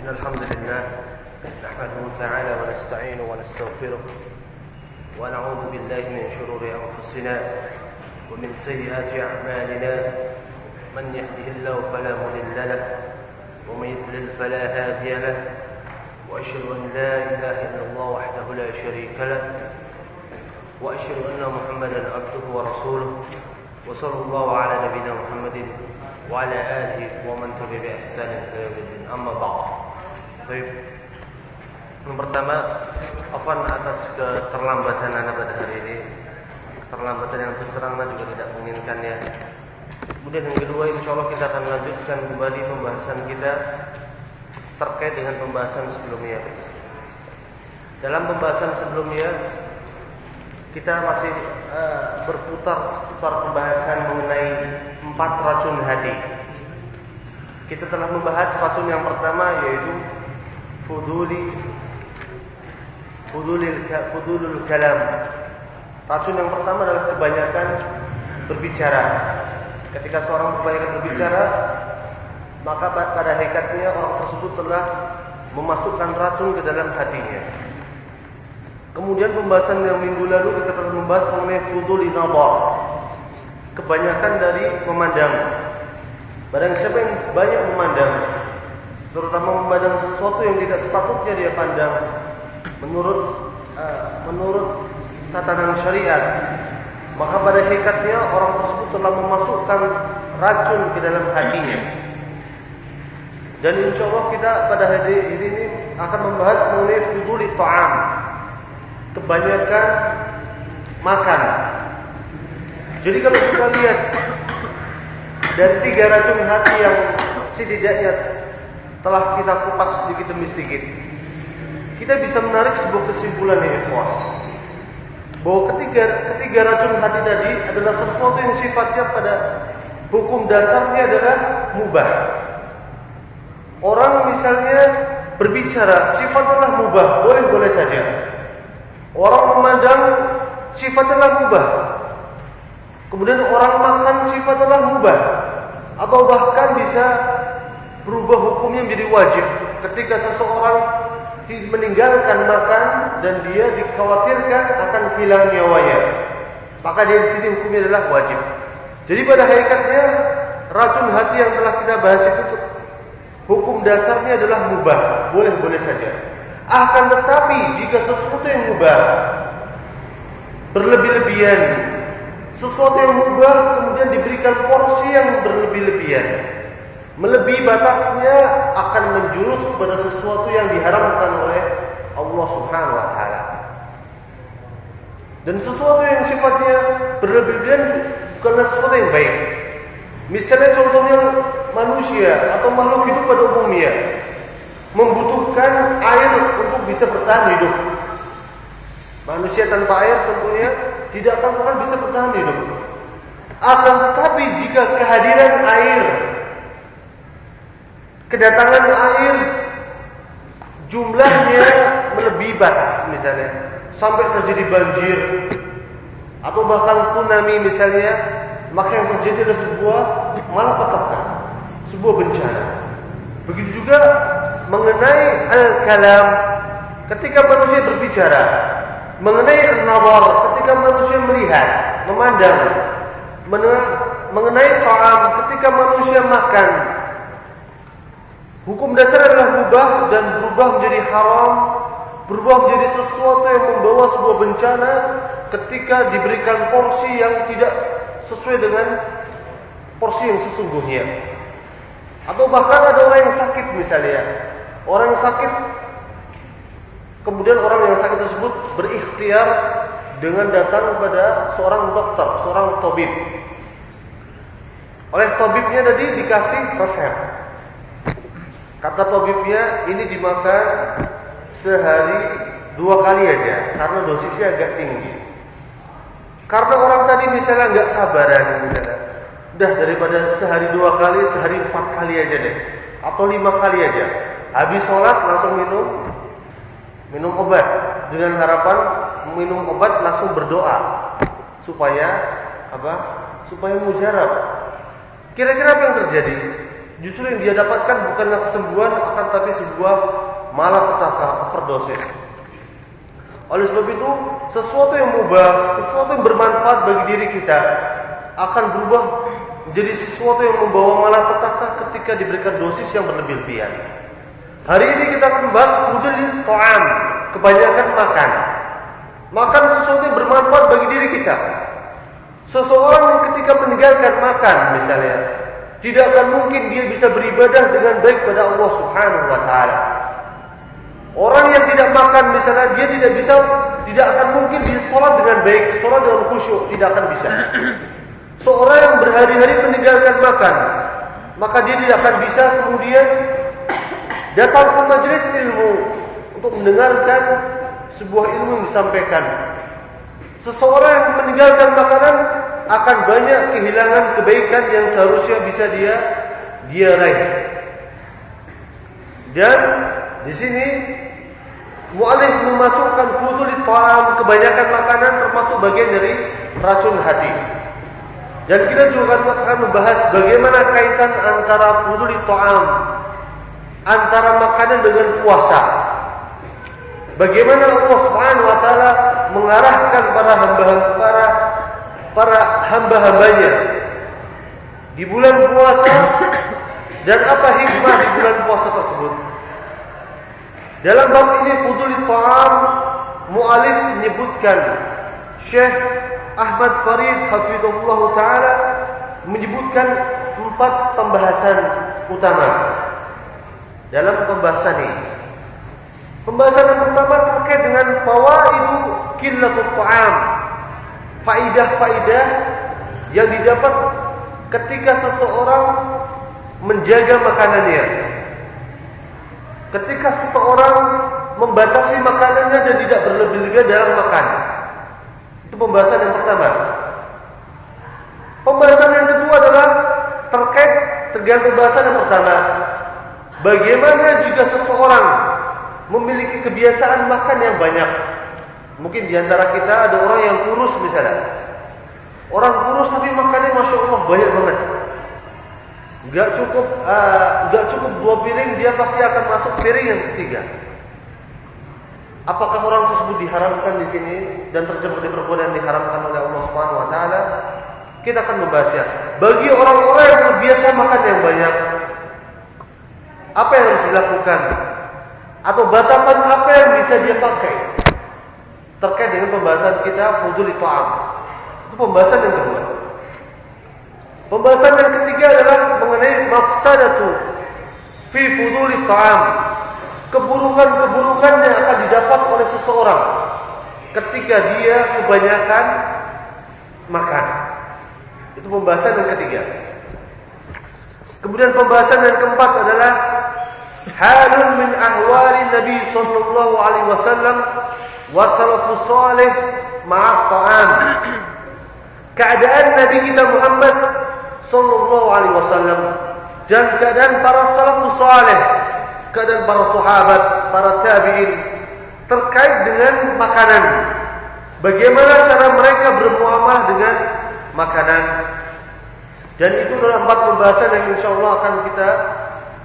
إن الحمد لله نحمده تعالى ونستعينه ونستغفره ونعوذ بالله من شرور أنفسنا ومن سيئات أعمالنا من يهده الله فلا مضل له ومن يضلل فلا هادي له وأشهد أن لا إله إلا الله وحده لا شريك له وأشهد أن محمدا عبده ورسوله وصلى الله على نبينا محمد وعلى آله ومن تبع بإحسان إلى يوم الدين. أما بعد. Baik. Yang pertama, afwan atas keterlambatan Anda pada hari ini. Keterlambatan yang terus terang juga tidak menginginkannya. Kemudian yang kedua, insyaallah kita akan lanjutkan kembali pembahasan kita terkait dengan pembahasan sebelumnya. Dalam pembahasan sebelumnya kita masih berputar seputar pembahasan mengenai 4 racun hati. Kita telah membahas racun yang pertama yaitu fudulul kalam. Racun yang pertama adalah kebanyakan berbicara. Ketika seorang kebanyakan berbicara, maka pada hakikatnya orang tersebut telah memasukkan racun ke dalam hatinya. Kemudian pembahasan yang minggu lalu kita telah membahas mengenai fuduli nadhar, kebanyakan dari memandang. Barang siapa yang banyak memandang, terutama memandang sesuatu yang tidak sepatutnya dia pandang menurut tatanan syariat, maka pada hakikatnya orang tersebut telah memasukkan racun ke dalam hatinya. Dan insyaallah kita pada hari ini akan membahas mengenai fuduli ta'am, kebanyakan makan. Jadi kalau kita lihat dari 3 racun hati yang setidaknya telah kita kupas sedikit demi sedikit, kita bisa menarik sebuah kesimpulan ya ikhwah, bahwa ketiga racun hati tadi adalah sesuatu yang sifatnya pada hukum dasarnya adalah mubah. Orang misalnya berbicara sifatnya mubah, boleh-boleh saja. Orang memandang sifatnya mubah. Kemudian orang makan sifatnya mubah. Atau bahkan bisa berubah hukumnya menjadi wajib ketika seseorang meninggalkan makan dan dia dikhawatirkan akan kehilangan nyawanya. Maka dia di sini hukumnya adalah wajib. Jadi pada hakikatnya racun hati yang telah kita bahas itu hukum dasarnya adalah mubah, boleh-boleh saja. Akan tetapi jika sesuatu yang mubah berlebih-lebihan, sesuatu yang mubah kemudian diberikan porsi yang berlebih-lebihan, melebihi batasnya, akan menjurus kepada sesuatu yang diharamkan oleh Allah Subhanahu wa taala. Dan sesuatu yang sifatnya berlebih-lebihan bukanlah sesuatu yang baik. Misalnya contohnya manusia atau makhluk hidup pada umumnya membutuhkan air untuk bisa bertahan hidup. Manusia tanpa air tentunya tidak akan pernah bisa bertahan hidup. Akan tetapi jika kehadiran air, kedatangan air jumlahnya melebihi batas, misalnya sampai terjadi banjir atau bahkan tsunami misalnya, maka yang terjadi adalah sebuah malapetaka, sebuah bencana. Begitu juga mengenai al-kalam, ketika manusia berbicara, mengenai an-nazar, ketika manusia melihat, memandang, mengenai ta'am, ketika manusia makan, hukum dasar adalah mubah dan berubah menjadi haram, berubah menjadi sesuatu yang membawa sebuah bencana ketika diberikan porsi yang tidak sesuai dengan porsi yang sesungguhnya. Atau bahkan ada orang yang sakit misalnya, orang yang sakit, kemudian orang yang sakit tersebut berikhtiar dengan datang kepada seorang dokter, seorang tabib. Oleh tabibnya tadi dikasih resep. Kata tabibnya ini dimakan sehari 2 kali aja karena dosisnya agak tinggi. Karena orang tadi misalnya nggak sabaran, misalnya, udah daripada sehari 2 kali, sehari 4 kali aja deh, atau 5 kali aja. Habis sholat langsung minum obat dengan harapan minum obat langsung berdoa supaya apa? Supaya mujarab. Kira-kira apa yang terjadi? justru yang dia dapatkan bukanlah kesembuhan, akan tapi sebuah malapetaka, overdosis. Oleh sebab itu, sesuatu yang mubah, sesuatu yang bermanfaat bagi diri kita akan berubah menjadi sesuatu yang membawa malapetaka ketika diberikan dosis yang berlebih-lebihan. Hari ini kita akan bahas fudul ta'am, kebanyakan makan. Makan sesuatu yang bermanfaat bagi diri kita. Seseorang ketika meninggalkan makan misalnya, tidak akan mungkin dia bisa beribadah dengan baik pada Allah Subhanahu wa taala. Orang yang tidak makan misalnya, dia tidak akan mungkin bisa sholat dengan baik, sholat dengan khusyuk, tidak akan bisa. Seorang yang berhari-hari meninggalkan makan, maka dia tidak akan bisa kemudian datang ke majelis ilmu untuk mendengarkan sebuah ilmu yang disampaikan. Seseorang yang meninggalkan makanan akan banyak kehilangan kebaikan yang seharusnya bisa dia raih. Dan di sini mu'allif memasukkan fudul ta'am, kebanyakan makanan termasuk bagian dari racun hati. Dan kita juga akan membahas bagaimana kaitan antara fudul ta'am, antara makanan dengan puasa. Bagaimana Allah Subhanahu wa taala mengarahkan para hamba-hambanya di bulan puasa, dan apa hikmah di bulan puasa tersebut. Dalam bab ini fudul ta'am, mu'allif menyebutkan, Syekh Ahmad Farid hafizahullah taala menyebutkan 4 pembahasan utama dalam pembahasan ini. Pembahasan yang pertama terkait dengan fawaidu qillatul ta'am, faidah-faidah yang didapat ketika seseorang menjaga makanannya, ketika seseorang membatasi makanannya dan tidak berlebih-lebihan dalam makan. Itu pembahasan yang pertama. Pembahasan yang kedua adalah terkait dengan pembahasan yang pertama, bagaimana jika seseorang memiliki kebiasaan makan yang banyak. Mungkin diantara kita ada orang yang kurus misalnya. Orang kurus tapi makannya Masya Allah banyak banget. Gak cukup 2 piring, dia pasti akan masuk piring yang ketiga. Apakah orang tersebut diharamkan di sini dan terjebak di perbuatan yang diharamkan oleh Allah Subhanahu wa taala? Kita akan membahasnya. Bagi orang-orang yang terbiasa makan yang banyak, apa yang harus dilakukan? Atau batasan apa yang bisa dia pakai? Terkait dengan pembahasan kita fudul ta'am. Itu pembahasan yang kedua. Pembahasan yang ketiga adalah mengenai mafsadatu fi fudul ta'am, keburukan-keburukan yang akan didapat oleh seseorang ketika dia kebanyakan makan. Itu pembahasan yang ketiga. Kemudian pembahasan yang keempat adalah halun min ahwali Nabi sallallahu alaihi wasallam wa salafus salih ma'a ta'am. Keadaan Nabi kita Muhammad sallallahu alaihi wasallam dan keadaan para salafus salih, keadaan para sahabat, para tabi'in terkait dengan makanan. Bagaimana cara mereka bermuamalah dengan makanan. Dan itu adalah 4 pembahasan yang insyaallah akan kita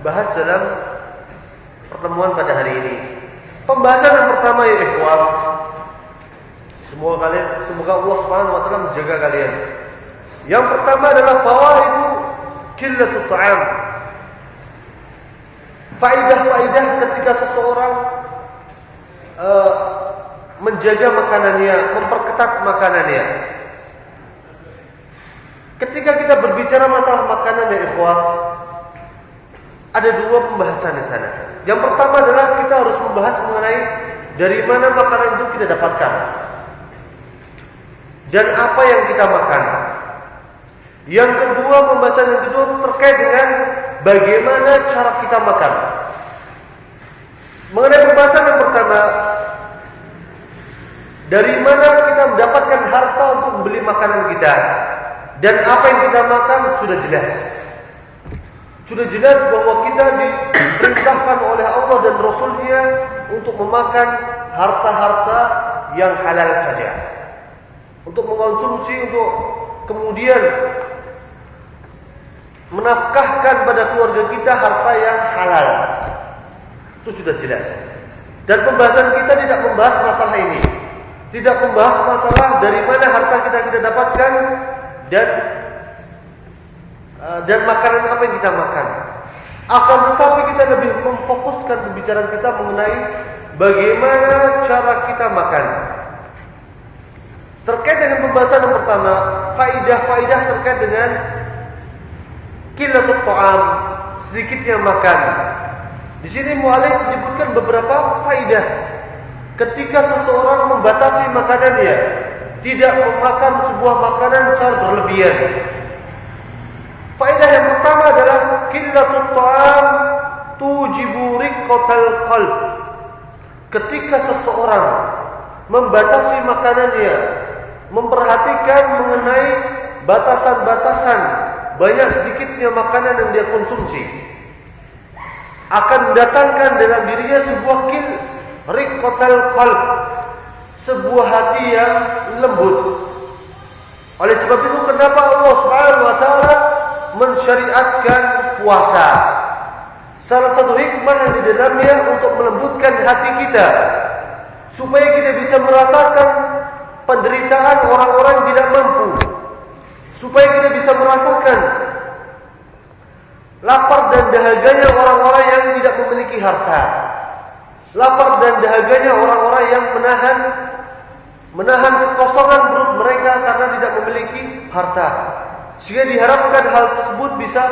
bahas dalam pertemuan pada hari ini. Pembahasan yang pertama ya ikhwah, semoga Allah Subhanahu wa taala menjaga kalian. Yang pertama adalah fawaidu qillatul ta'am. Faidah-faidah ketika seseorang menjaga makanannya, memperketat makanannya. Ketika kita berbicara masalah makanan ya ikhwah, ada 2 pembahasan di sana. Yang pertama adalah kita harus membahas mengenai dari mana makanan itu kita dapatkan dan apa yang kita makan. Yang kedua, pembahasan yang kedua terkait dengan bagaimana cara kita makan. Mengenai pembahasan yang pertama, dari mana kita mendapatkan harta untuk membeli makanan kita dan apa yang kita makan sudah jelas. Sudah jelas bahwa kita diperintahkan oleh Allah dan Rasul-Nya untuk memakan harta-harta yang halal saja, untuk mengkonsumsi, untuk kemudian menafkahkan pada keluarga kita harta yang halal. Itu sudah jelas. Dan pembahasan kita tidak membahas masalah ini. Tidak membahas masalah dari mana harta kita dapatkan dan makanan apa yang kita makan. Akan tetapi kita lebih memfokuskan pembicaraan kita mengenai bagaimana cara kita makan. Terkait dengan pembahasan yang pertama, faidah-faidah terkait dengan qillatul ta'am, sedikitnya makan. Di sini mu'alif menyebutkan beberapa faidah ketika seseorang membatasi makanannya, tidak memakan sebuah makanan secara berlebihan. Faidah yang pertama adalah qillatul ta'am tujibu riqqatal qalb. Ketika seseorang membatasi makanannya, memperhatikan mengenai batasan-batasan banyak sedikitnya makanan yang dia konsumsi, akan mendatangkan dalam dirinya sebuah riqqatal qalb, sebuah hati yang lembut. Oleh sebab itu kenapa Allah Subhanahu wa taala mensyariatkan puasa? Salah satu hikmah yang di dalamnya untuk melembutkan hati kita, supaya kita bisa merasakan penderitaan orang-orang yang tidak mampu, supaya kita bisa merasakan lapar dan dahaganya orang-orang yang tidak memiliki harta, lapar dan dahaganya orang-orang yang menahan kekosongan perut mereka karena tidak memiliki harta. Sehingga diharapkan hal tersebut bisa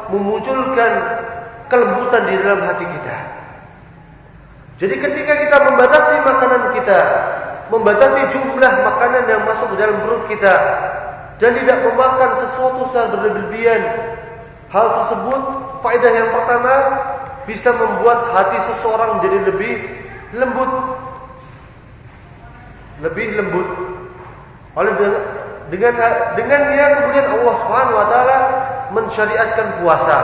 memunculkan kelembutan di dalam hati kita. Jadi ketika kita membatasi makanan kita, membatasi jumlah makanan yang masuk ke dalam perut kita, dan tidak memakan sesuatu secara berlebihan, hal tersebut faedah yang pertama bisa membuat hati seseorang menjadi lebih lembut. Oleh dengannya kemudian Allah Subhanahu wa taala mensyariatkan puasa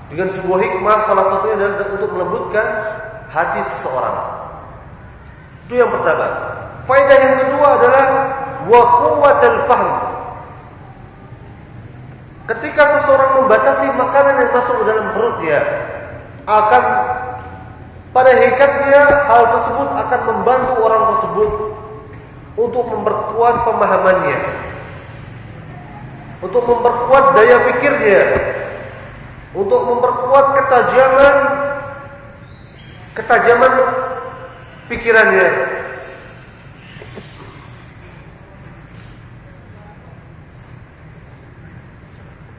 dengan sebuah hikmah, salah satunya adalah untuk melembutkan hati seseorang. Itu yang pertama. Faedah yang kedua adalah wa quwwatul fahm. Ketika seseorang membatasi makanan yang masuk ke dalam perutnya, akan pada hakikatnya hal tersebut akan membantu orang tersebut untuk memperkuat pemahamannya, untuk memperkuat daya pikirnya, untuk memperkuat ketajaman pikirannya.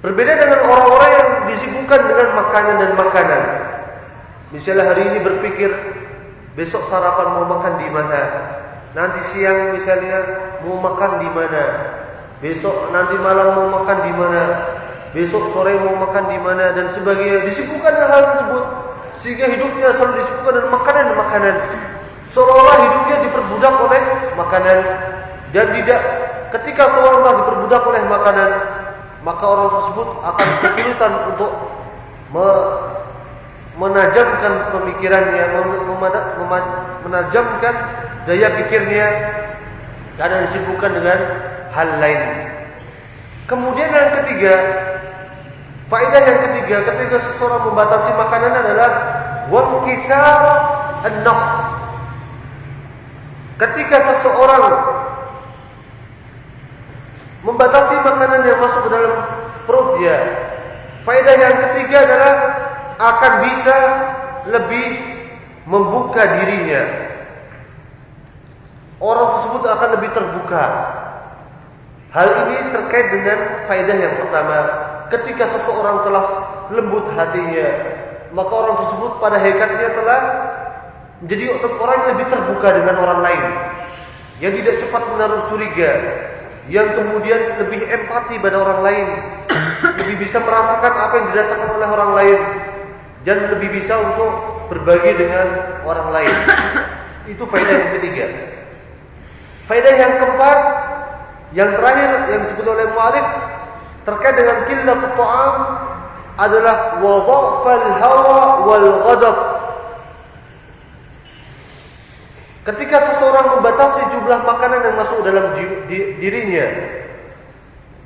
Berbeda dengan orang-orang yang disibukkan dengan makanan dan makanan. Misalnya hari ini berpikir besok sarapan mau makan di mana, nanti siang misalnya mau makan di mana, besok nanti malam mau makan di mana, besok sore mau makan di mana dan sebagainya. Disibukkan dengan hal tersebut sehingga hidupnya selalu disibukkan dengan makanan, seolah-olah hidupnya diperbudak oleh makanan. Dan tidak, ketika seorang telah diperbudak oleh makanan, maka orang tersebut akan kesulitan untuk menajamkan pemikirannya, menajamkan daya pikirnya karena disibukkan dengan hal lain. Kemudian yang ketiga, faedah yang ketiga ketika seseorang membatasi makanan adalah wankisar an-nafs. Ketika seseorang membatasi makanan yang masuk ke dalam perutnya, faedah yang ketiga adalah akan bisa lebih membuka dirinya. Orang tersebut akan lebih terbuka. Hal ini terkait dengan faedah yang pertama. Ketika seseorang telah lembut hatinya, maka orang tersebut pada hakikatnya telah menjadi orang yang lebih terbuka dengan orang lain, yang tidak cepat menaruh curiga, yang kemudian lebih empati pada orang lain, lebih bisa merasakan apa yang dirasakan oleh orang lain, dan lebih bisa untuk berbagi dengan orang lain. Itu faedah yang ketiga. Faedah yang keempat, yang terakhir yang disebut oleh mu'alif terkait dengan qillatul ta'am adalah wa dha'fal hawa wal ghadab. Ketika seseorang membatasi jumlah makanan yang masuk dalam dirinya,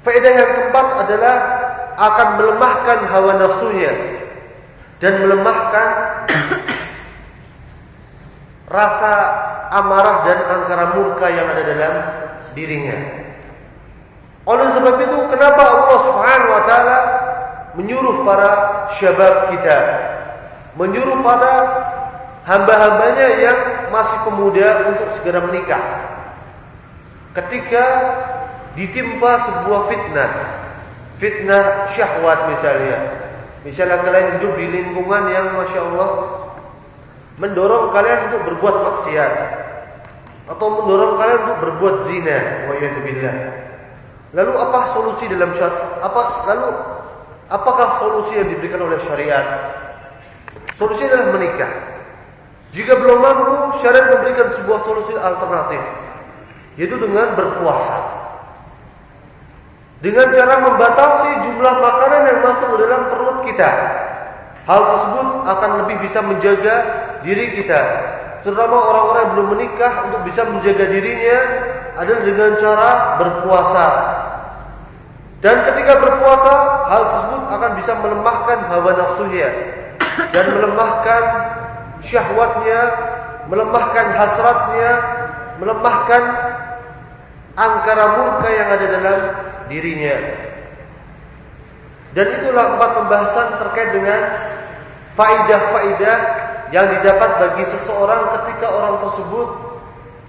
Faedah yang keempat adalah akan melemahkan hawa nafsunya dan melemahkan rasa amarah dan angkara murka yang ada dalam dirinya. Oleh sebab itu, kenapa Allah Subhanahu wa taala menyuruh para syabab kita, menyuruh pada hamba-hambanya yang masih pemuda untuk segera menikah. Ketika ditimpa sebuah fitnah syahwat misalnya kalian hidup di lingkungan yang Masya Allah mendorong kalian untuk berbuat maksiat atau mendorong kalian untuk berbuat zina, wa'iyadzubillah. Lalu apa solusi dalam apakah solusi yang diberikan oleh syariat? Solusi adalah menikah. Jika belum mampu, syariat memberikan sebuah solusi alternatif, yaitu dengan berpuasa. Dengan cara membatasi jumlah makanan yang masuk ke dalam perut kita. Hal tersebut akan lebih bisa menjaga diri kita, terutama orang-orang yang belum menikah, untuk bisa menjaga dirinya adalah dengan cara berpuasa. Dan ketika berpuasa, hal tersebut akan bisa melemahkan hawa nafsunya dan melemahkan syahwatnya, melemahkan hasratnya, melemahkan angkara murka yang ada dalam dirinya. Dan itulah 4 pembahasan terkait dengan faidah-faidah yang didapat bagi seseorang ketika orang tersebut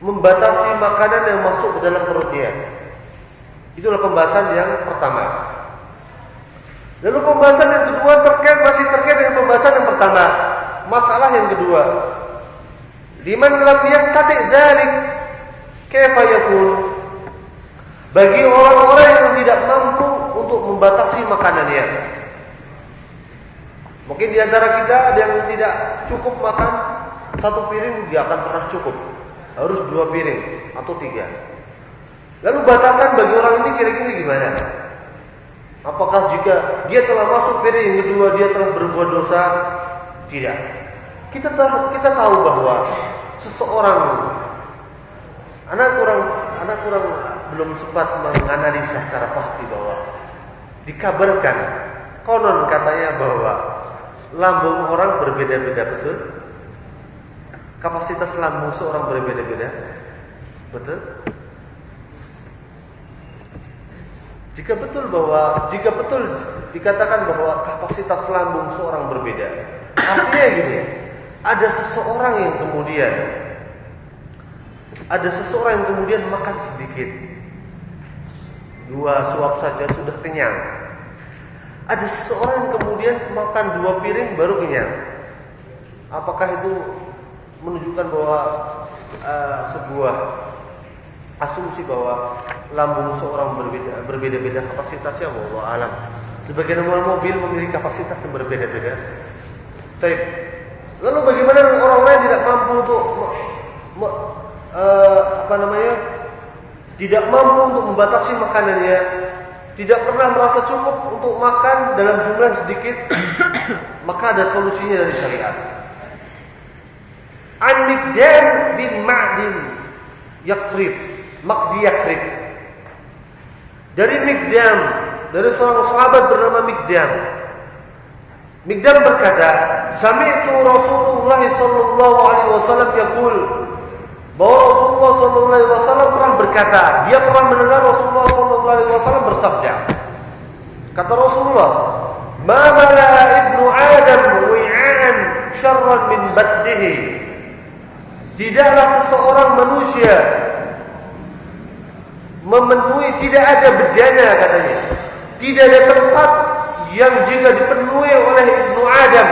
membatasi makanan yang masuk ke dalam perutnya. Itulah pembahasan yang pertama. Lalu pembahasan yang kedua masih terkait dengan pembahasan yang pertama. Masalah yang kedua, liman lam yastati' dzalik kaifa yakun? Bagi orang-orang yang tidak mampu untuk membatasi makanannya. Mungkin di antara kita ada yang tidak cukup makan 1 piring, dia akan pernah cukup. Harus 2 piring atau 3. Lalu batasan bagi orang ini kira-kira gimana? Apakah jika dia telah masuk piring yang kedua dia telah berbuat dosa? Tidak. Kita tahu bahwa seseorang, anak kurang belum sempat menganalisa secara pasti bahwa dikabarkan konon katanya bahwa lambung orang berbeda-beda, betul? Kapasitas lambung seorang berbeda-beda, betul? Jika betul dikatakan bahwa kapasitas lambung seorang berbeda, artinya gini, ada seseorang yang kemudian makan sedikit, 2 suap saja sudah kenyang. Ada seseorang yang kemudian makan 2 piring baru kenyang. Apakah itu menunjukkan bahwa sebuah asumsi bahwa lambung seorang berbeda-beda kapasitasnya? Wallahu alam. Sebagian mobil memiliki kapasitas yang berbeda-beda. Baik. Lalu bagaimana dengan orang-orang yang tidak mampu untuk tidak mampu untuk membatasi makanannya, tidak pernah merasa cukup untuk makan dalam jumlah yang sedikit? Maka ada solusinya dari syariat. An Miqdam bin Ma'di Yakrib. Dari Miqdam, dari seorang sahabat bernama Miqdam. Miqdam berkata, sami'tu Rasulullah sallallahu alaihi wasallam yaqul, bahwa Rasulullah sallallahu alaihi wasallam pernah berkata, dia pernah mendengar Rasulullah sallallahu alaihi wasallam bersabda. Kata Rasulullah, "Ma mala'a ibnu Adam wi'an syarran min baddihi." Tidaklah seseorang manusia memenuhi, tidak ada bejana katanya, tidak ada tempat yang jika dipenuhi oleh ibnu Adam,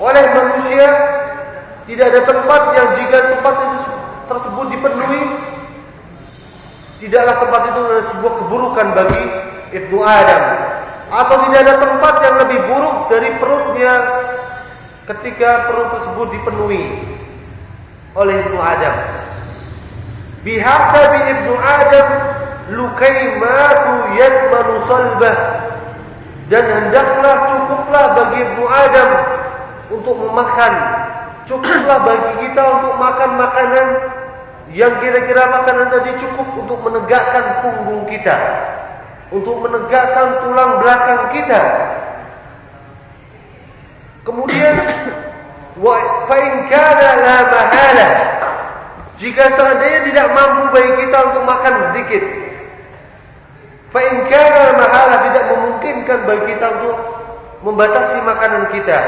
oleh manusia, tidak ada tempat yang jika tempat itu tersebut dipenuhi, tidaklah tempat itu adalah sebuah keburukan bagi ibnu Adam, atau tidak ada tempat yang lebih buruk dari perutnya ketika perut tersebut dipenuhi oleh ibnu Adam. Bihasabi ibnu Adam lukaimatu yadmanu salbah, dan hendaklah cukuplah bagi ibnu Adam untuk memakan, cukuplah bagi kita untuk makan makanan yang kira-kira makanan tadi cukup untuk menegakkan punggung kita. untuk menegakkan tulang belakang kita. Kemudian fa in kana la mahala, jika seandainya tidak mampu bagi kita untuk makan sedikit, fa in kana mahala, tidak memungkinkan bagi kita untuk membatasi makanan kita,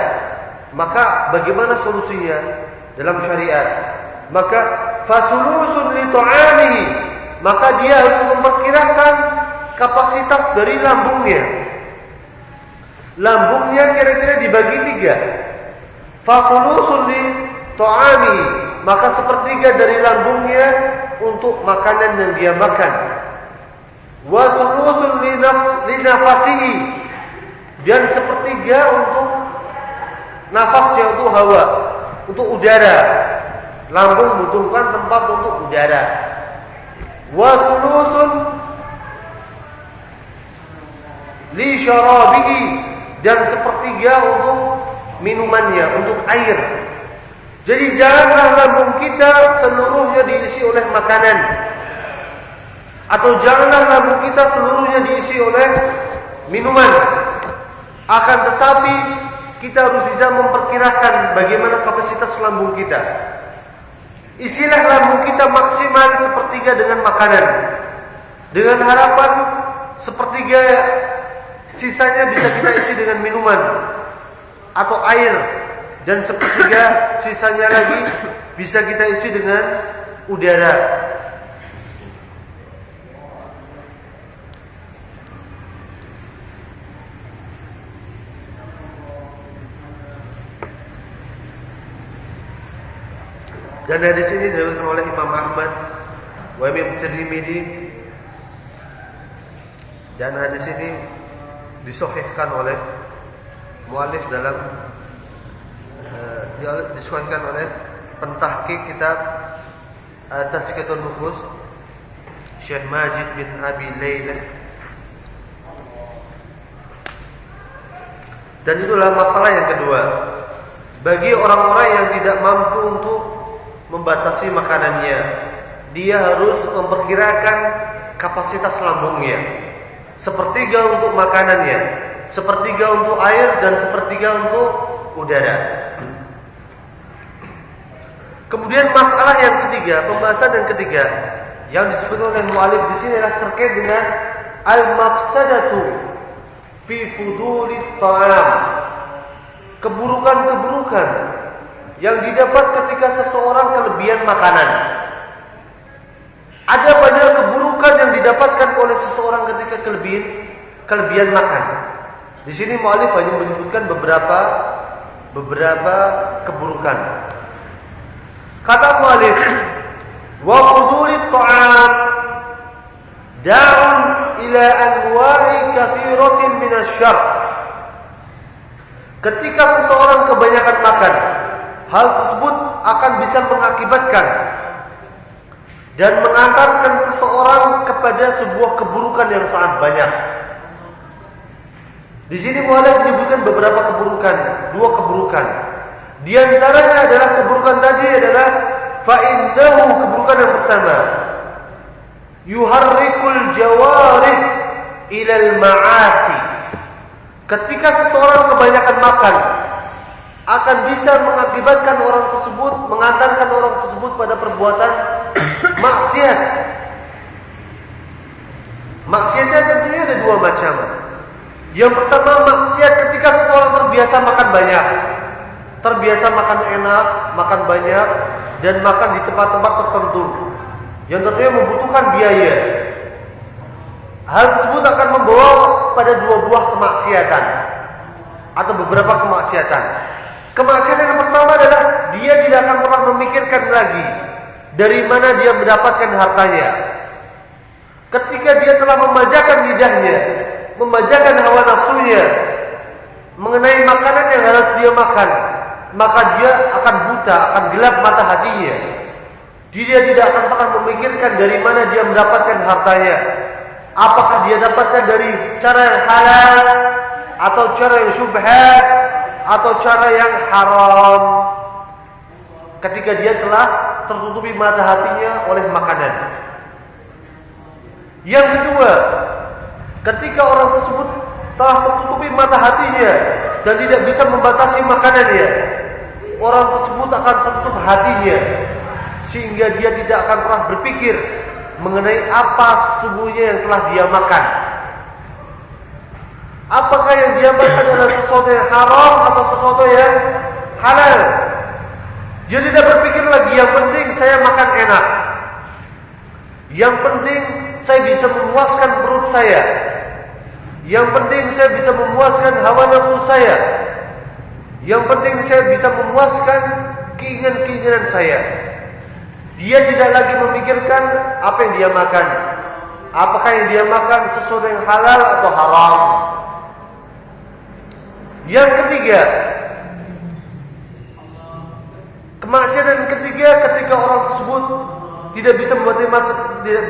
maka bagaimana solusinya dalam syariat? Maka fasulusun li ta'amihi, maka dia harus memperkirakan kapasitas dari lambungnya. Lambungnya kira-kira dibagi 3. Fasulusun li ta'amihi, maka sepertiga dari lambungnya untuk makanan yang dia makan. Wasulusun li nafasihi, dan sepertiga untuk nafasnya, untuk hawa, untuk udara. Lambung membutuhkan tempat untuk udara. Wasulusun li syarabihi, dan sepertiga untuk minumannya, untuk air. Jadi janganlah lambung kita seluruhnya diisi oleh makanan, atau janganlah lambung kita seluruhnya diisi oleh minuman. Akan tetapi kita harus bisa memperkirakan bagaimana kapasitas lambung kita. Isilah lambung kita maksimal sepertiga dengan makanan, dengan harapan sepertiga sisanya bisa kita isi dengan minuman atau air, dan sepertiga sisanya lagi bisa kita isi dengan udara. Dan hadis ini diriwayatkan oleh Imam Ahmad wa Imam Tirmidzi, dan hadis ini disahihkan oleh muallif dalam disahihkan oleh pentahqiq kitab Tazkiyatun Nufus, Syekh Majid bin Abi Layla. Dan itulah masalah yang kedua bagi orang-orang yang tidak mampu untuk membatasi makanannya. Dia harus memperkirakan kapasitas lambungnya. Sepertiga untuk makanannya, sepertiga untuk air, dan sepertiga untuk udara. Kemudian masalah yang ketiga, pembahasan yang ketiga yang disebut oleh mu'alif di sini adalah terkait dengan al-mafsadatu fi fuduli ta'am, keburukan-keburukan yang didapat ketika seseorang kelebihan makanan. Ada banyak keburukan yang didapatkan oleh seseorang ketika kelebihan makan. Di sini mu'alif hanya menyebutkan beberapa keburukan. Kata mu'alif, wa fuduli ta'am da'un ila anwa'i katsiratin minasyarr. Ketika seseorang kebanyakan makan, hal tersebut akan bisa mengakibatkan dan mengantarkan seseorang kepada sebuah keburukan yang sangat banyak. Di sini mu'alif menyebutkan beberapa keburukan, 2 keburukan. Di antaranya adalah keburukan tadi adalah fa'innahu, keburukan yang pertama, yuharrikul jawarih ilal ma'asi. Ketika seseorang kebanyakan makan, akan bisa mengakibatkan orang tersebut, mengantarkan orang tersebut pada perbuatan maksiat. Maksiatnya tentunya ada 2 macam. Yang pertama, maksiat ketika seseorang terbiasa makan banyak, terbiasa makan enak, makan banyak, dan makan di tempat-tempat tertentu yang tentunya membutuhkan biaya. Hal tersebut akan membawa pada 2 buah kemaksiatan atau beberapa kemaksiatan. Kemaksiatan yang pertama adalah dia tidak akan pernah memikirkan lagi dari mana dia mendapatkan hartanya. Ketika dia telah memanjakan lidahnya, memanjakan hawa nafsunya mengenai makanan yang harus dia makan, maka dia akan buta, akan gelap mata hatinya. Dia tidak akan pernah memikirkan dari mana dia mendapatkan hartanya. Apakah dia dapatkan dari cara yang halal, atau cara yang syubhat, atau cara yang haram. Ketika dia telah tertutupi mata hatinya oleh makanan. Yang kedua, Ketika orang tersebut telah tertutupi mata hatinya dan tidak bisa membatasi makanannya, orang tersebut akan tertutup hatinya sehingga dia tidak akan pernah berpikir mengenai apa sesungguhnya yang telah dia makan. Apakah yang dia makan adalah sesuatu yang haram atau sesuatu yang halal? Dia tidak berpikir lagi, yang penting saya makan enak, yang penting saya bisa memuaskan perut saya, yang penting saya bisa memuaskan hawa nafsu saya, yang penting saya bisa memuaskan keinginan-keinginan saya. Dia tidak lagi memikirkan apa yang dia makan, apakah yang dia makan sesuatu yang halal atau haram. Yang ketiga, kemaksiatan ketiga ketika orang tersebut tidak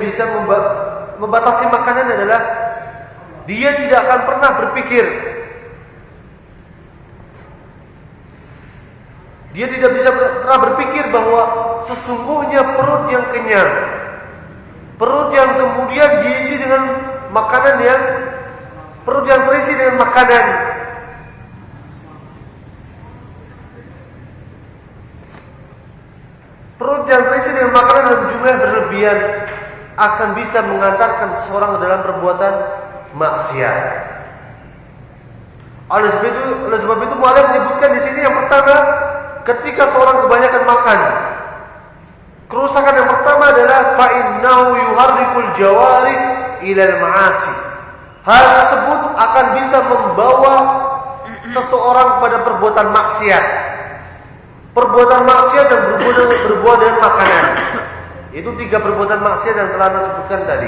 bisa membatasi makanan adalah dia tidak akan pernah berpikir, dia tidak bisa pernah berpikir bahwa sesungguhnya perut yang kenyang, perut yang kemudian diisi dengan makanan yang perut yang terisi dengan makanan, perut yang terisi dengan makanan dalam jumlah berlebihan akan bisa mengantarkan seseorang dalam perbuatan maksiat. Oleh sebab itu mu'alif menyebutkan di sini yang pertama, ketika seorang kebanyakan makan, kerusakan yang pertama adalah fa'innahu yuharrikul jawarih ilal ma'asi. Hal tersebut akan bisa membawa seseorang kepada perbuatan maksiat. Perbuatan maksiat yang berbuat dengan makanan. Itu 3 perbuatan maksiat yang telah saya sebutkan tadi.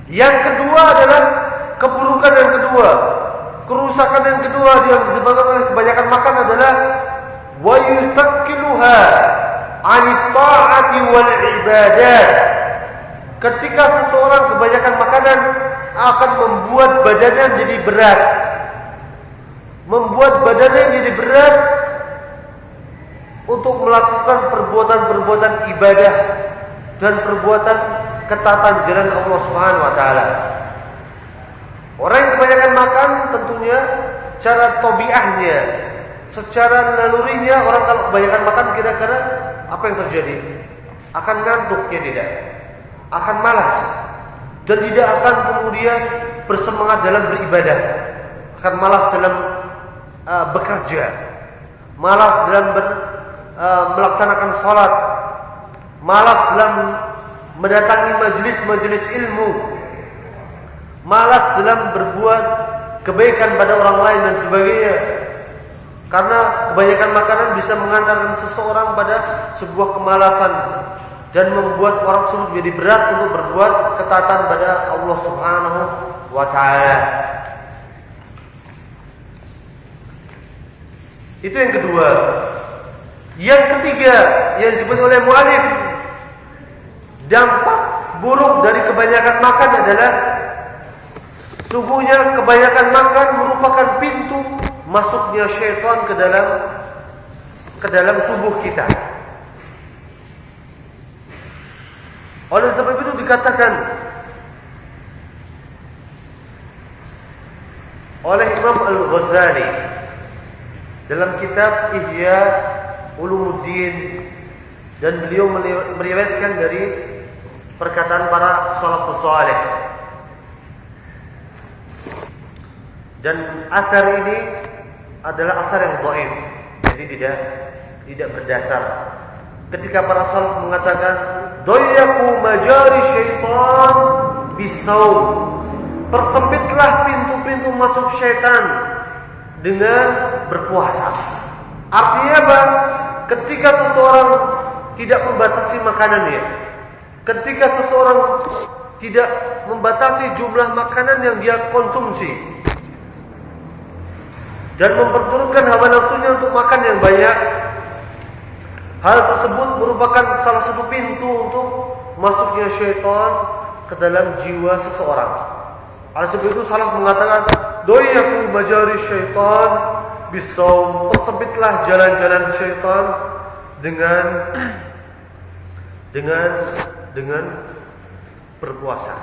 Yang kedua adalah keburukan yang kedua, kerusakan yang kedua yang disebabkan oleh kebanyakan makan adalah wa yutaqqiluha 'anit ta'ati wal ibadat. Ketika seseorang kebanyakan makanan akan membuat badannya menjadi berat, membuat badannya menjadi berat untuk melakukan perbuatan-perbuatan ibadah dan perbuatan ketaatan jalan Allah Subhanahu wa taala. Orang yang kebanyakan makan tentunya cara tabiahnya, secara nalurinya orang kalau kebanyakan makan kira-kira apa yang terjadi? Akan ngantuk, ya tidak? Akan malas dan tidak akan kemudian bersemangat dalam beribadah. Akan malas dalam bekerja, malas dalam melaksanakan sholat, malas dalam mendatangi majelis-majelis ilmu, malas dalam berbuat kebaikan pada orang lain dan sebagainya. Karena kebanyakan makanan bisa mengantarkan seseorang pada sebuah kemalasan dan membuat orang tersebut menjadi berat untuk berbuat ketaatan pada Allah Subhanahu wa taala. Itu yang kedua. Yang ketiga yang disebut oleh mu'alif, dampak buruk dari kebanyakan makan adalah sungguhnya kebanyakan makan merupakan pintu masuknya syaitan ke dalam tubuh kita. Oleh sebab itu dikatakan oleh Imam Al-Ghazali dalam kitab Ihya Ulumuddin, dan beliau meriwayatkan dari perkataan para salafus saleh, dan asar ini adalah asar yang dhaif, jadi tidak berdasar. Ketika para salaf mengatakan dayyaqu majari syaitan bisaum, persempitlah pintu-pintu masuk syaitan dengan berpuasa. Artinya apa? Ketika seseorang tidak membatasi makanannya, ketika seseorang tidak membatasi jumlah makanan yang dia konsumsi dan memperturutkan hawa nafsunya untuk makan yang banyak, hal tersebut merupakan salah satu pintu untuk masuknya syaitan ke dalam jiwa seseorang. Oleh sebab itu salaf mengatakan doyaku majari syaitan bisaum, persempitlah jalan-jalan syaitan dengan berpuasa.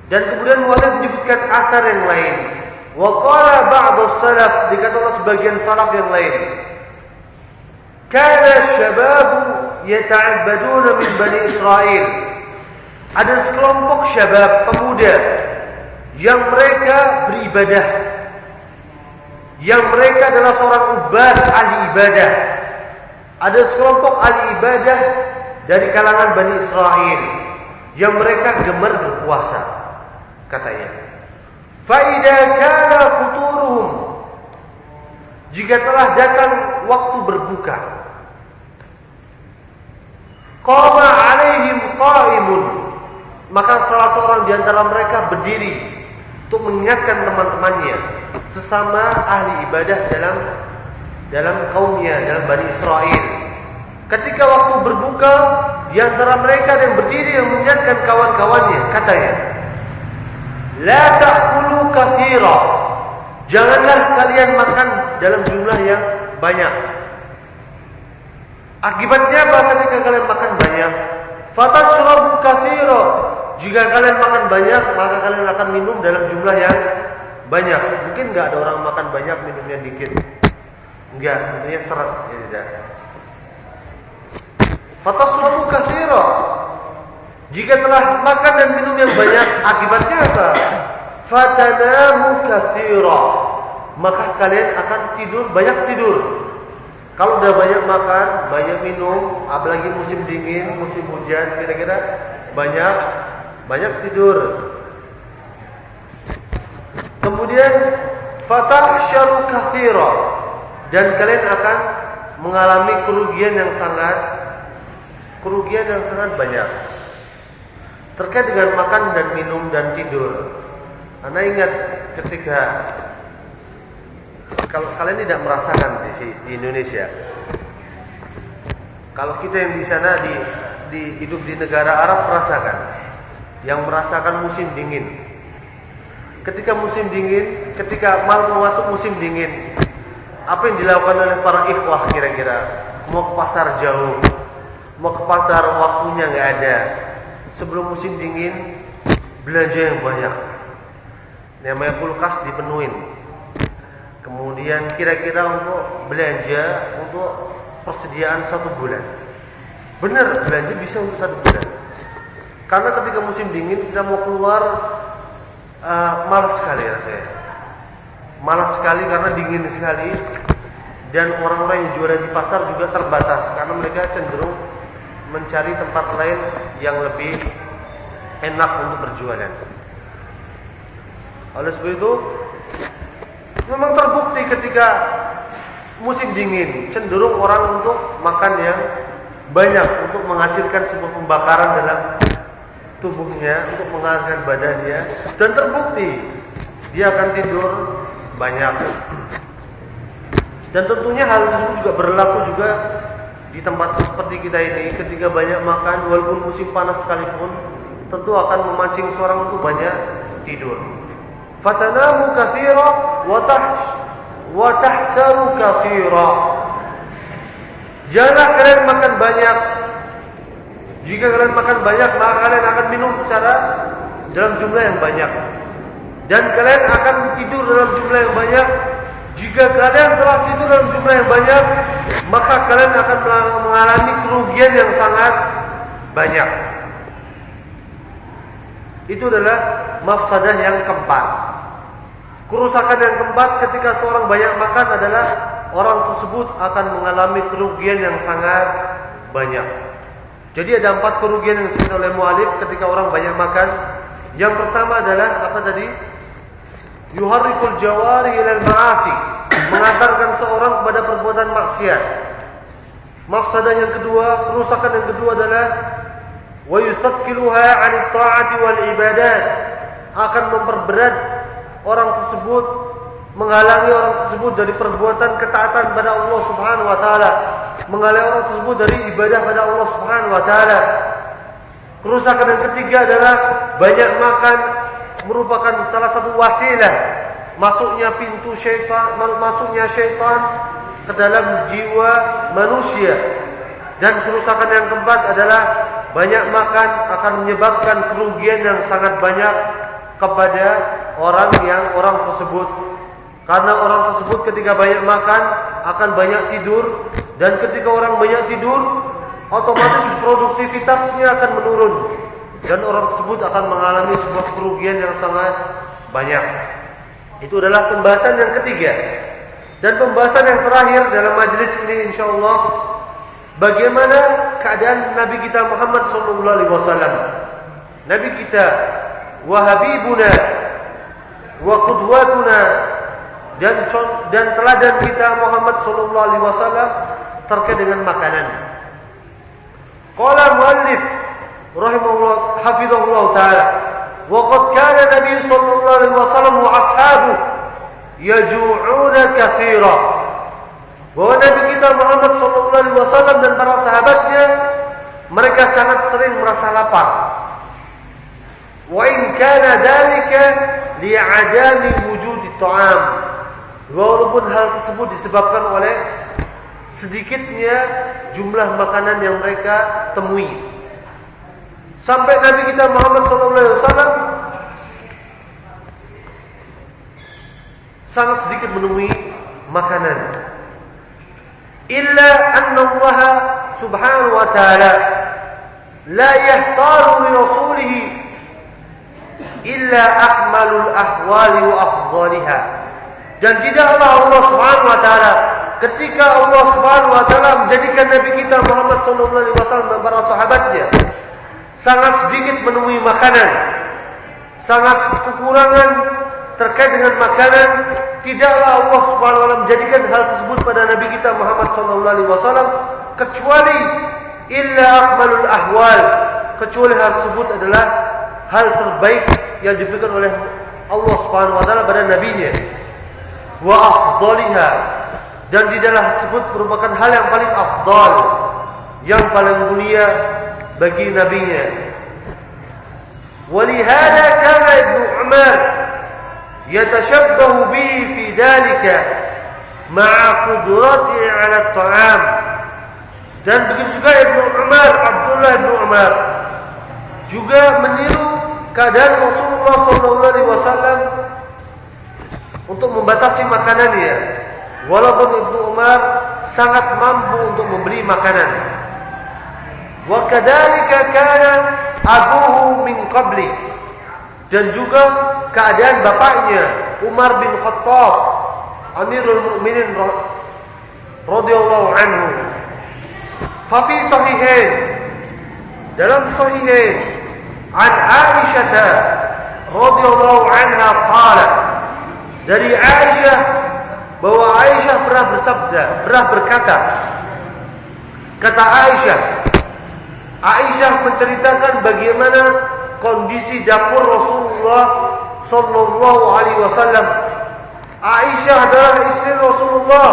Dan kemudian muallif menyebutkan asar yang lain. Wa qala ba'd salaf, dikatakan sebagian salaf yang lain. Kana syababu yata'abbaduna min Bani Israel. Ada sekelompok syabab, pemuda yang mereka beribadah, yang mereka adalah seorang ubad, ahli ibadah. Ada sekelompok ahli ibadah dari kalangan Bani Israel yang mereka gemar berpuasa, katanya. Faida kana futuruhum, jika telah datang waktu berbuka, qama alaihim qaimun, maka salah seorang di antara mereka berdiri untuk mengingatkan teman-temannya, sesama ahli ibadah dalam kaumnya, dalam Bani Israel. Ketika waktu berbuka, di antara mereka yang berdiri yang mengingatkan kawan-kawannya, katanya, la ta'kulu katsira, janganlah kalian makan dalam jumlah yang banyak. Akibatnya apa ketika kalian makan banyak? Fatashrabu katsira, jika kalian makan banyak, maka kalian akan minum dalam jumlah yang banyak. Mungkin enggak ada orang makan banyak minumnya dikit. Enggak, tentunya seret, ya tidak. Fatashrabu katsira, jika telah makan dan minum yang banyak, akibatnya apa? Fatanamu katsira, maka kalian akan tidur, banyak tidur. Kalau udah banyak makan, banyak minum, apalagi musim dingin, musim hujan, kira-kira banyak tidur. Kemudian fatahsyaru katsira, dan kalian akan mengalami kerugian yang sangat banyak terkait dengan makan dan minum dan tidur. Anda ingat ketika, kalau kalian tidak merasakan di Indonesia, kalau kita yang di sana di hidup di negara Arab merasakan, yang merasakan musim dingin. Ketika musim dingin, ketika mau masuk musim dingin, apa yang dilakukan oleh para ikhwah kira-kira? Mau ke pasar jauh, mau ke pasar waktunya nggak ada. Sebelum musim dingin, belanja yang banyak. Namanya kulkas dipenuhin. Kemudian kira-kira untuk belanja untuk persediaan 1 bulan. Benar, belanja bisa untuk 1 bulan. Karena ketika musim dingin kita mau keluar, malas sekali rasanya. Malas sekali karena dingin sekali. Dan orang-orang yang jualan di pasar juga terbatas, karena mereka cenderung mencari tempat lain yang lebih enak untuk berjualan. Oleh sebab itu, memang terbukti ketika musim dingin cenderung orang untuk makan yang banyak, untuk menghasilkan sebuah pembakaran dalam tubuhnya, untuk menghasilkan badannya, dan terbukti dia akan tidur banyak. Dan tentunya hal tersebut juga berlaku juga di tempat seperti kita ini. Ketika banyak makan, walaupun musim panas sekalipun, tentu akan memancing seorang untuk banyak tidur. Fatanamu katsira wa tahsaru katsira, janganlah kalian makan banyak. Jika kalian makan banyak, maka kalian akan minum secara dalam jumlah yang banyak, dan kalian akan tidur dalam jumlah yang banyak. Jika kalian telah tidur dalam jumlah yang banyak, maka kalian akan mengalami kerugian yang sangat banyak. Itu adalah mafsadah yang keempat. Kerusakan yang keempat ketika seorang banyak makan adalah orang tersebut akan mengalami kerugian yang sangat banyak. Jadi ada 4 kerugian yang disebut oleh mu'alif ketika orang banyak makan. Yang pertama adalah apa tadi? Yuharrikul jawari ilal ma'asi, mengantarkan seorang kepada perbuatan maksiat. Mafsadah yang kedua, kerusakan yang kedua adalah wa yuthaqqiluha 'anil ta'ati wal ibadat, akan memperberat orang tersebut, menghalangi orang tersebut dari perbuatan ketaatan pada Allah Subhanahu wa taala, menghalangi orang tersebut dari ibadah pada Allah Subhanahu wa taala. Kerusakan yang ketiga adalah banyak makan merupakan salah satu wasilah masuknya syaitan ke dalam jiwa manusia. Dan kerusakan yang keempat adalah banyak makan akan menyebabkan kerugian yang sangat banyak kepada orang tersebut. Karena orang tersebut ketika banyak makan akan banyak tidur, dan ketika orang banyak tidur otomatis produktivitasnya akan menurun dan orang tersebut akan mengalami sebuah kerugian yang sangat banyak. Itu adalah pembahasan yang ketiga. Dan pembahasan yang terakhir dalam majelis ini insyaallah, bagaimana keadaan Nabi kita Muhammad sallallahu alaihi wasallam. Nabi kita wa habibuna wa qudwatuna, dan teladan kita Muhammad sallallahu alaihi wasallam terkait dengan makanan. Qala muallif rahimahullah hafizahullah taala, wa qad kana Nabi sallallahu alaihi wasallam wa ashabu yaju'una katsira. Bahwa Nabi kita Muhammad sallallahu alaihi wasallam dan para sahabatnya mereka sangat sering merasa lapar. Wa in kana dzalika li'adami wujudi ta'am. Walaupun hal tersebut disebabkan oleh sedikitnya jumlah makanan yang mereka temui. Sampai Nabi kita Muhammad SAW sangat sedikit menemui makanan. Illa anna Allah subhanahu wa ta'ala la yahtaru li rasulih illa akmalul ahwali wa afdaliha. Dan tidaklah Allah subhanahu wa ta'ala, ketika Allah subhanahu wa ta'ala menjadikan Nabi kita Muhammad sallallahu alaihi wasallam dan para sahabatnya sangat sedikit menemui makanan, sangat kekurangan terkait dengan makanan, tidaklah Allah subhanahu wa ta'ala menjadikan hal tersebut pada Nabi kita Muhammad sallallahu alaihi wasallam kecuali illa akmalul ahwal, kecuali hal tersebut adalah hal terbaik yang diberikan oleh Allah subhanahu wa ta'ala pada nabinya. Wa afdaliha, dan di dalam tersebut merupakan hal yang paling afdal, yang paling mulia bagi nabinya. Walihada kana Ibnu Umar yatashabbahu bihi fi dhalika ma'a qudratihi 'ala at-ta'am. Dan begitu juga Abdullah Ibnu Umar juga meniru keadaan Rasulullah sallallahu alaihi wasallam untuk membatasi makanannya, walaupun Ibnu Umar sangat mampu untuk memberi makanan. Wa kadzalika kana abuhu min qabli, dan juga keadaan bapaknya Umar bin Khattab Amirul Mukminin radhiyallahu anhu. Fa fi sahihain, dalam sahihain, an Aisyah radhiyallahu anha qalat, dari Aisyah bahwa Aisyah pernah berkata, kata Aisyah menceritakan bagaimana kondisi dapur Rasulullah sallallahu alaihi wasallam. Aisyah adalah istri Rasulullah,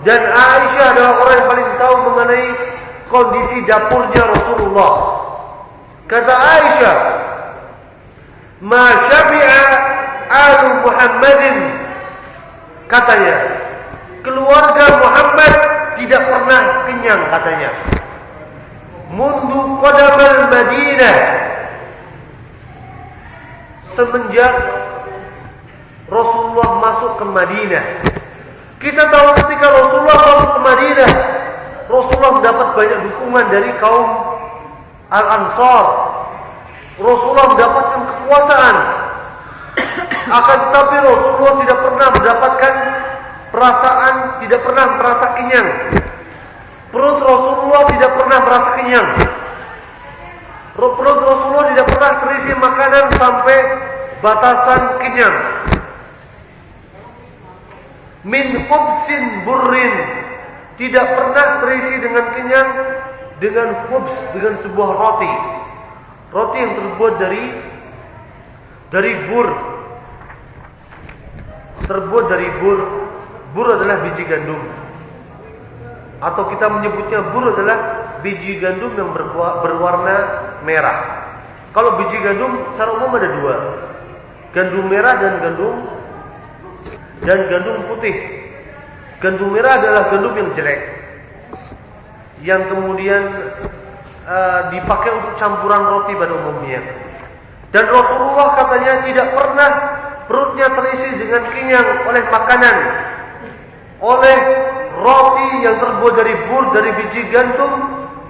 dan Aisyah adalah orang yang paling tahu mengenai kondisi dapurnya Rasulullah. Kata Aisyah, "Ma syabi'a alu Muhammadin," katanya, keluarga Muhammad tidak pernah kenyang, katanya. Mundu qadamal Madinah, semenjak Rasulullah masuk ke Madinah. Kita tahu ketika Rasulullah masuk ke Madinah, Rasulullah mendapat banyak dukungan dari kaum Al-Ansar. Rasulullah mendapatkan kekuasaan. Akan tetapi Rasulullah tidak pernah mendapatkan perasaan, tidak pernah merasa kenyang. Perut Rasulullah tidak pernah merasa kenyang. Perut Rasulullah tidak pernah terisi makanan sampai batasan kenyang. Min khubsin burrin, tidak pernah terisi dengan kenyang dengan khubs, dengan sebuah roti. Roti yang terbuat dari bur. Terbuat dari bur. Bur adalah biji gandum, atau kita menyebutnya bur adalah biji gandum yang berwarna merah. Kalau biji gandum secara umum ada dua, gandum merah dan gandum putih. Gandum merah adalah gandum yang jelek, yang kemudian dipakai untuk campuran roti pada umumnya. Dan Rasulullah katanya tidak pernah perutnya terisi dengan kenyang oleh makanan, oleh roti yang terbuat dari bur, dari biji gandum,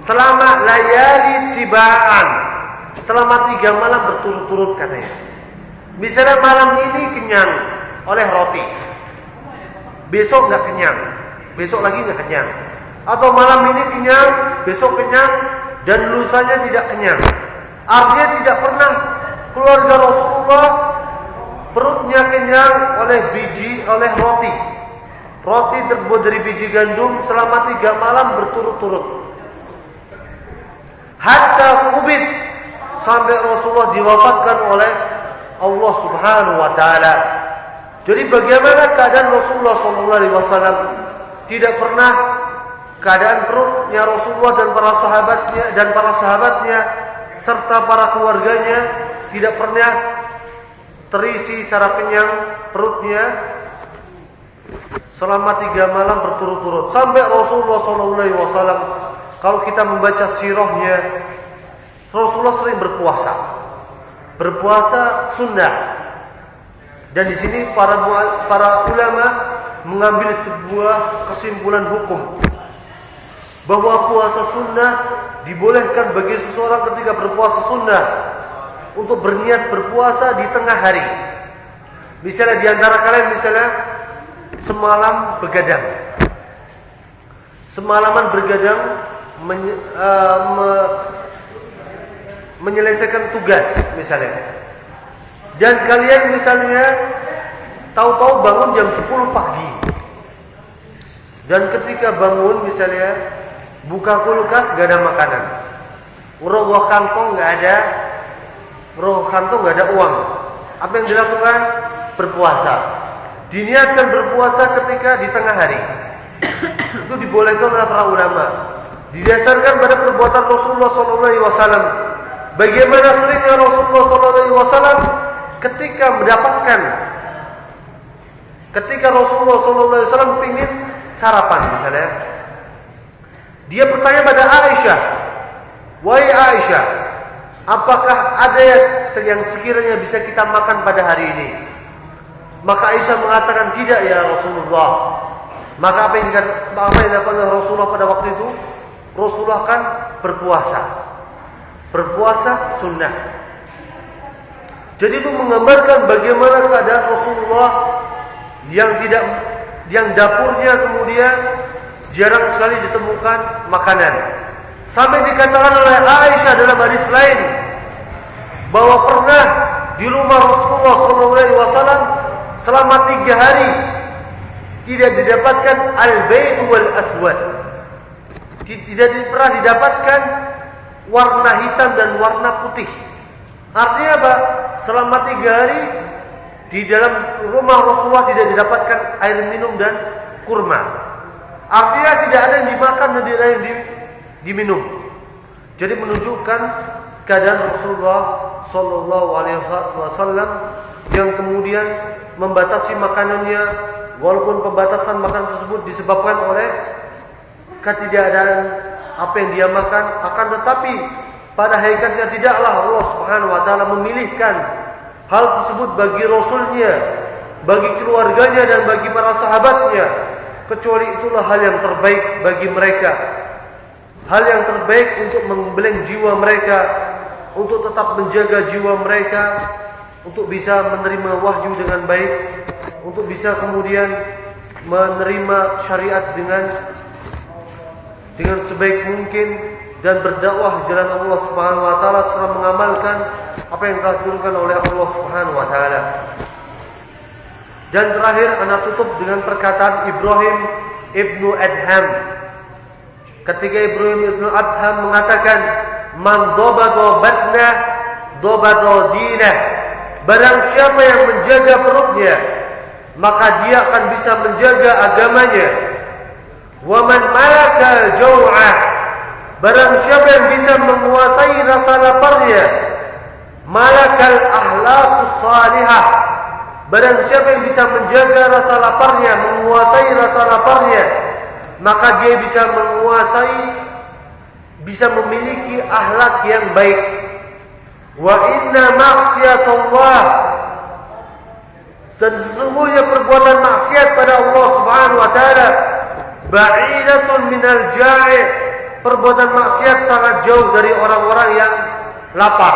selama layali tibaan, selama 3 malam berturut-turut katanya. Misalnya malam ini kenyang oleh roti, besok nggak kenyang, besok lagi nggak kenyang, atau malam ini kenyang, besok kenyang, dan lusanya tidak kenyang. Artinya tidak pernah keluarga Rasulullah perutnya kenyang oleh roti. Roti terbuat dari biji gandum selama 3 malam berturut-turut. Hatta kubit, sampai Rasulullah diwafatkan oleh Allah Subhanahu wa taala. Jadi bagaimana keadaan Rasulullah SAW? Tidak pernah keadaan perutnya Rasulullah dan para sahabatnya serta para keluarganya tidak pernah terisi secara kenyang perutnya selama 3 malam berturut-turut. Sampai Rasulullah SAW, kalau kita membaca sirahnya, Rasulullah sering berpuasa sunnah. Dan di sini para ulama mengambil sebuah kesimpulan hukum bahwa puasa sunnah dibolehkan bagi seseorang ketika berpuasa sunnah untuk berniat berpuasa di tengah hari. Misalnya di antara kalian semalam begadang, semalaman begadang menyelesaikan tugas misalnya, dan kalian misalnya tahu-tahu bangun jam 10 pagi, dan ketika bangun misalnya buka kulkas gak ada makanan, rogoh kantong gak ada uang. Apa yang dilakukan? Berpuasa. Diniatkan berpuasa ketika di tengah hari. Itu dibolehkan oleh para ulama. Didasarkan pada perbuatan Rasulullah SAW. Bagaimana seringnya Rasulullah SAW ketika Rasulullah SAW ingin sarapan misalnya, dia bertanya pada Aisyah, "Wahai Aisyah, apakah ada yang sekiranya bisa kita makan pada hari ini?" Maka Aisyah mengatakan, "Tidak ya Rasulullah." Maka apa yang dilakukan oleh Rasulullah pada waktu itu? Rasulullah kan berpuasa sunnah. Jadi itu menggambarkan bagaimana keadaan Rasulullah yang dapurnya kemudian jarang sekali ditemukan makanan. Sampai dikatakan oleh Aisyah dalam hadis lain bahwa pernah di rumah Rasulullah SAW selama 3 hari tidak didapatkan al-bayt wal aswad. Tidak pernah didapatkan warna hitam dan warna putih. Artinya apa? Selama 3 hari di dalam rumah Rasulullah tidak didapatkan air minum dan kurma. Artinya tidak ada yang dimakan dan tidak ada yang diminum. Jadi menunjukkan keadaan Rasulullah Sallallahu Alaihi Wasallam yang kemudian membatasi makanannya, walaupun pembatasan makanan tersebut disebabkan oleh ketidakadaan apa yang dia makan, akan tetapi pada hakikatnya tidaklah Allah Subhanahu Wa Taala memilihkan hal tersebut bagi Rasulnya, bagi keluarganya dan bagi para sahabatnya, kecuali itulah hal yang terbaik bagi mereka, hal yang terbaik untuk membeleng jiwa mereka, untuk tetap menjaga jiwa mereka, untuk bisa menerima wahyu dengan baik, untuk bisa kemudian menerima syariat dengan sebaik mungkin dan berdakwah jalan Allah Subhanahu wa taala serta mengamalkan apa yang telah diturunkan oleh Allah Subhanahu wa taala. Dan terakhir ana tutup dengan perkataan Ibrahim ibnu Adham. Ketika Ibrahim ibnu Adham mengatakan, "Man dobado batna dobado dinah." Barang siapa yang menjaga perutnya, maka dia akan bisa menjaga agamanya. Wa man malaka jau'ah. Barang siapa yang bisa menguasai rasa laparnya, malakal akhlaqus salihah. Barang siapa yang bisa menjaga rasa laparnya, menguasai rasa laparnya, maka dia bisa memiliki akhlak yang baik. Wa inna ma'siyatullah, dan sesungguhnya perbuatan maksiat pada Allah Subhanahu wa taala ba'idatun minal ja'i', perbuatan maksiat sangat jauh dari orang-orang yang lapar.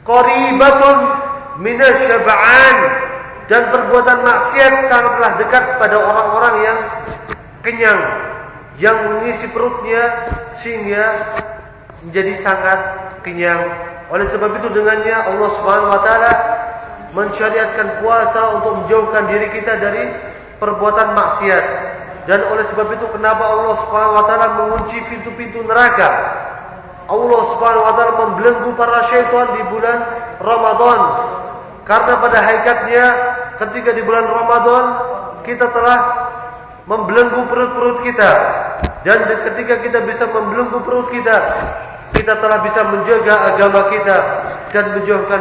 Qaribatun minasy syab'an, dan perbuatan maksiat sangatlah dekat pada orang-orang yang kenyang, yang mengisi perutnya sehingga menjadi sangat kenyang. Oleh sebab itu dengannya Allah Subhanahu wa taala mensyariatkan puasa untuk menjauhkan diri kita dari perbuatan maksiat. Dan oleh sebab itu kenapa Allah Subhanahu wa taala mengunci pintu-pintu neraka? Allah Subhanahu wa taala membelenggu para syaitan di bulan Ramadan. Karena pada hakikatnya ketika di bulan Ramadan kita telah membelenggu perut-perut kita, dan ketika kita bisa membelenggu perut kita, kita telah bisa menjaga agama kita dan menjauhkan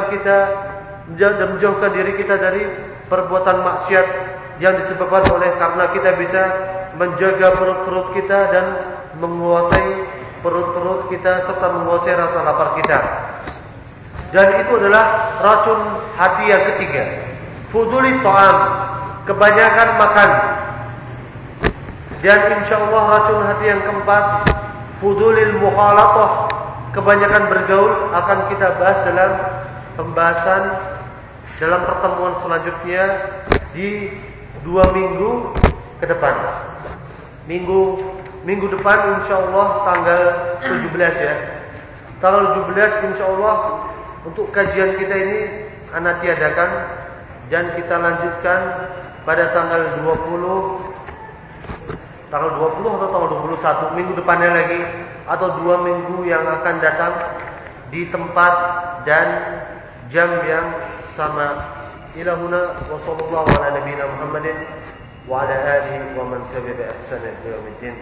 diri kita dari perbuatan maksiat yang disebabkan oleh karena kita bisa menjaga perut-perut kita dan menguasai perut-perut kita serta menguasai rasa lapar kita. Dan itu adalah racun hati yang ketiga. Fuduli ta'am, kebanyakan makan. Dan insyaallah racun hati yang keempat, fudulil mukhalatah, kebanyakan bergaul, akan kita bahas dalam pembahasan dalam pertemuan selanjutnya di 2 minggu ke depan. Minggu depan insyaallah tanggal 17 ya. Tanggal 17 insyaallah untuk kajian kita ini ana tiadakan, dan kita lanjutkan pada tanggal 20 atau tanggal 21, minggu depannya lagi, atau 2 minggu yang akan datang di tempat dan jam yang sama. Ilahuna wa sallallahu ala nabiyina Muhammadin wa ala alihi wa man tabi'a bi ihsan ila yaumiddin.